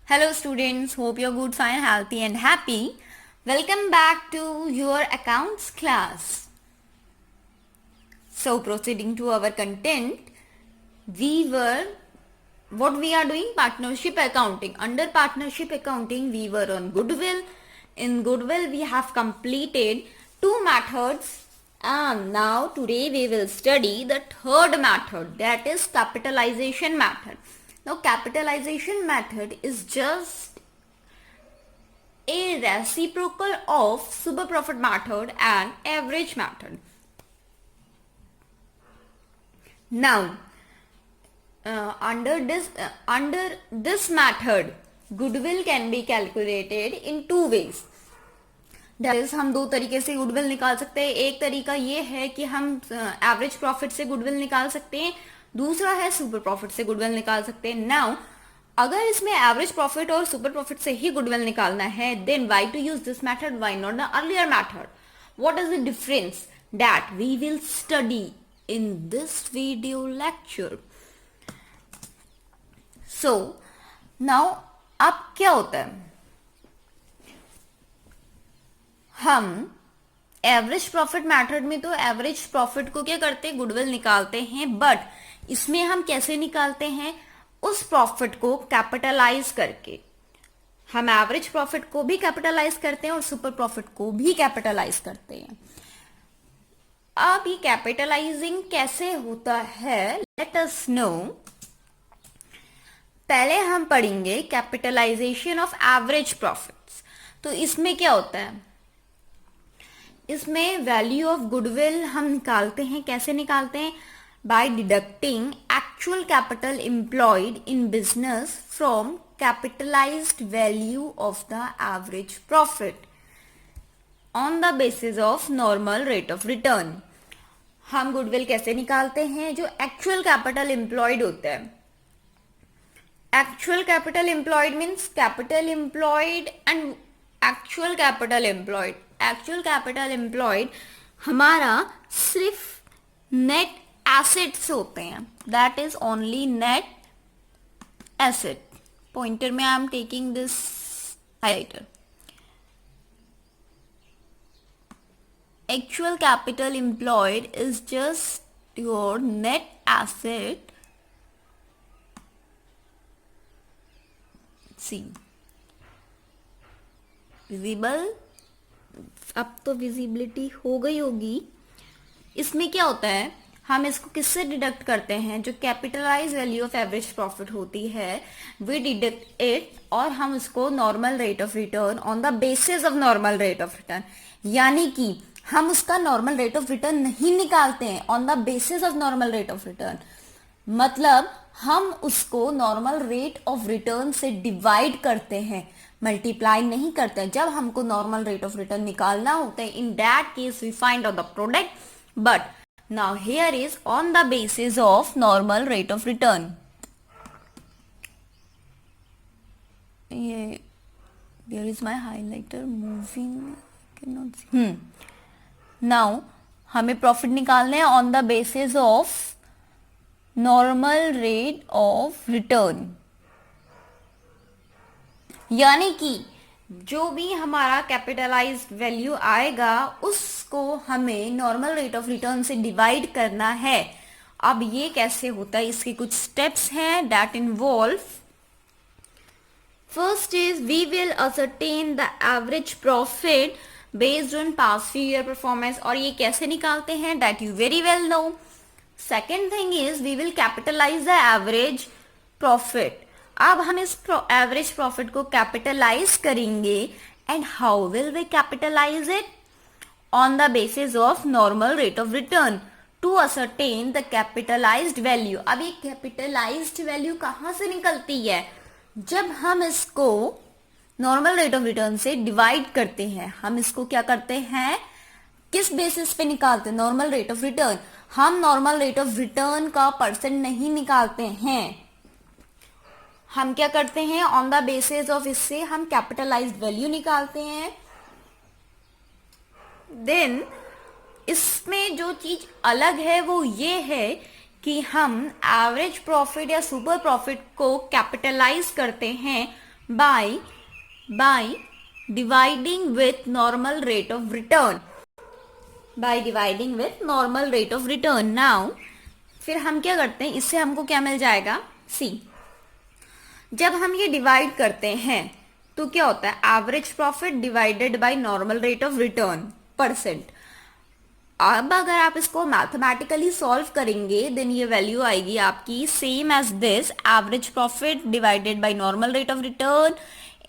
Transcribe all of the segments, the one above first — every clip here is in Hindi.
Hello students, hope you're good, fine, healthy and happy. Welcome back to your accounts class. So proceeding to our content, what we are doing? Partnership accounting. Under partnership accounting, we were on goodwill. In goodwill, we have completed two methods. And now today we will study the third method, that is capitalization method. Now capitalization method is just a reciprocal of super profit method and average method. Now under this method, goodwill can be calculated in two ways. That is, हम दो तरीके से गुडविल निकाल सकते हैं. एक तरीका ये है कि हम एवरेज प्रॉफिट से गुडविल निकाल सकते हैं, दूसरा है सुपर प्रॉफिट से गुडविल निकाल सकते हैं. नाउ अगर इसमें एवरेज प्रॉफिट और सुपर प्रॉफिट से ही गुडविल निकालना है, then why to use this method, why not the earlier method? What is the difference? That we will study in this video lecture. So now अब क्या होता है, हम एवरेज प्रॉफिट मेथड में तो एवरेज प्रॉफिट को क्या करते हैं, गुडविल निकालते हैं. बट इसमें हम कैसे निकालते हैं? उस प्रॉफिट को कैपिटलाइज करके. हम एवरेज प्रॉफिट को भी कैपिटलाइज करते हैं और सुपर प्रॉफिट को भी कैपिटलाइज करते हैं. अब ये कैपिटलाइजिंग कैसे होता है, लेट अस नो. पहले हम पढ़ेंगे कैपिटलाइजेशन ऑफ एवरेज प्रॉफिट्स. तो इसमें क्या होता है, इसमें वैल्यू ऑफ गुडविल हम निकालते हैं. कैसे निकालते हैं? By deducting actual capital employed in business from capitalised value of the average profit on the basis of normal rate of return. हम गुडविल कैसे निकालते हैं? जो एक्चुअल कैपिटल एम्प्लॉयड होता है. Actual capital employed means capital employed and actual capital employed. Actual capital employed हमारा सिर्फ नेट एसेट्स होते हैं. That is only net asset. Pointer में I am taking this highlighter. Actual capital employed is just your net asset. See visible, अब तो विजिबिलिटी हो गई होगी. इसमें क्या होता है, हम इसको किससे डिडक्ट करते हैं? जो capitalize value of average profit होती है, वी डिडक्ट इट और हम इसको normal rate of return on the basis of normal rate of return. यानी कि हम उसका नॉर्मल रेट ऑफ रिटर्न नहीं निकालते हैं on the basis of normal rate of return. मतलब हम उसको नॉर्मल रेट ऑफ रिटर्न से डिवाइड करते हैं, मल्टीप्लाई नहीं करते हैं. जब हमको नॉर्मल रेट ऑफ रिटर्न निकालना होता है, in that case we find out the product. But now here is on the basis of normal rate of return. ये there is my highlighter moving, can not see. Now हमें प्रॉफिट निकालने हैं on the basis of normal rate of return. यानी कि जो भी हमारा कैपिटलाइज्ड वैल्यू आएगा उसको हमें नॉर्मल रेट ऑफ रिटर्न से डिवाइड करना है. अब ये कैसे होता है, इसके कुछ स्टेप्स हैं that involve. First is we will ascertain the average profit based on past few year performance. और ये कैसे निकालते हैं, that you very well know. Second thing is we will capitalize the average profit. अब हम इस एवरेज प्रॉफिट को कैपिटलाइज करेंगे. And how will we capitalize it? On the basis of normal rate of return to ascertain the capitalized value. अब ये कैपिटलाइज्ड वैल्यू कहां से निकलती है? जब हम इसको नॉर्मल रेट ऑफ रिटर्न से डिवाइड करते हैं. हम इसको क्या करते हैं, किस बेसिस पे निकालते हैं? Normal rate of return. हम नॉर्मल रेट ऑफ रिटर्न का परसेंट नहीं निकालते हैं, हम क्या करते हैं, ऑन द बेसिस ऑफ इससे हम कैपिटलाइज्ड वैल्यू निकालते हैं. देन इसमें जो चीज अलग है वो ये है कि हम एवरेज प्रॉफिट या सुपर प्रॉफिट को कैपिटलाइज करते हैं by dividing with normal rate of return, by dividing with normal rate of return. Now फिर हम क्या करते हैं, इससे हमको क्या मिल जाएगा, सी जब हम ये डिवाइड करते हैं तो क्या होता है, average profit divided by normal rate of return percent. अब अगर आप इसको मैथमेटिकली सॉल्व करेंगे देन ये वैल्यू आएगी आपकी same as this, average profit divided by normal rate of return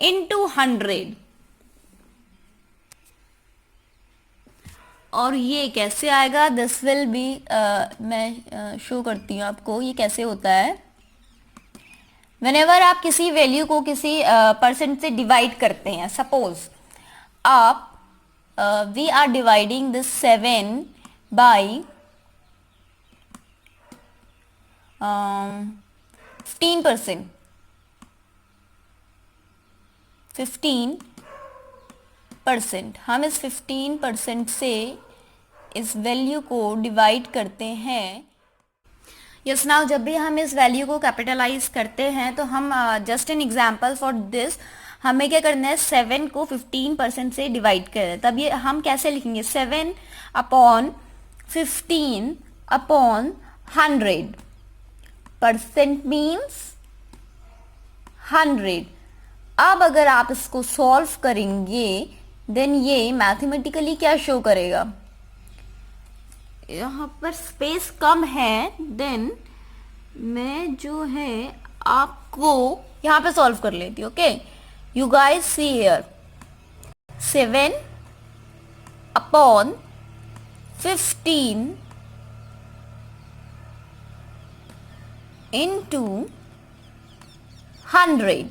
into 100. और ये कैसे आएगा, दिस विल बी, मैं शो करती हूँ आपको ये कैसे होता है. व्हेनेवर आप किसी वैल्यू को किसी परसेंट से डिवाइड करते हैं, सपोज आप we are dividing this 7 by 15%. 15% हम इस 15% से इस वैल्यू को डिवाइड करते हैं. यस, नाउ जब भी हम इस वैल्यू को कैपिटलाइज करते हैं तो हम just an example for this, हमें क्या करना है, 7 को 15% से डिवाइड करें. तब ये हम कैसे लिखेंगे, 7 अपॉन 15 अपॉन 100. Percent means 100. अब अगर आप इसको सॉल्व करेंगे देन ये मैथमेटिकली क्या शो करेगा, यहाँ पर स्पेस कम है, देन मैं जो है आपको यहाँ पे सॉल्व कर लेती हूँ. Okay, you guys see here, 7 upon 15 into 100.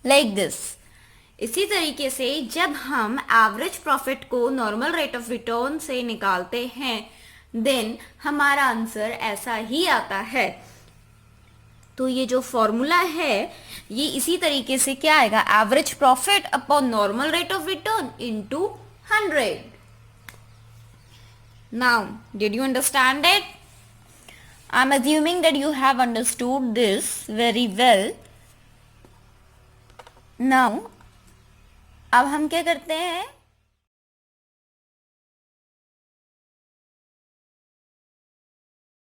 Like this. इसी तरीके से जब हम एवरेज प्रॉफिट को नॉर्मल रेट ऑफ रिटर्न से निकालते हैं देन हमारा आंसर ऐसा ही आता है. तो ये जो फॉर्मूला है ये इसी तरीके से क्या आएगा, average profit upon normal rate of return into 100. Now did you understand it? I am assuming that you have understood this very well. Now अब हम क्या करते हैं,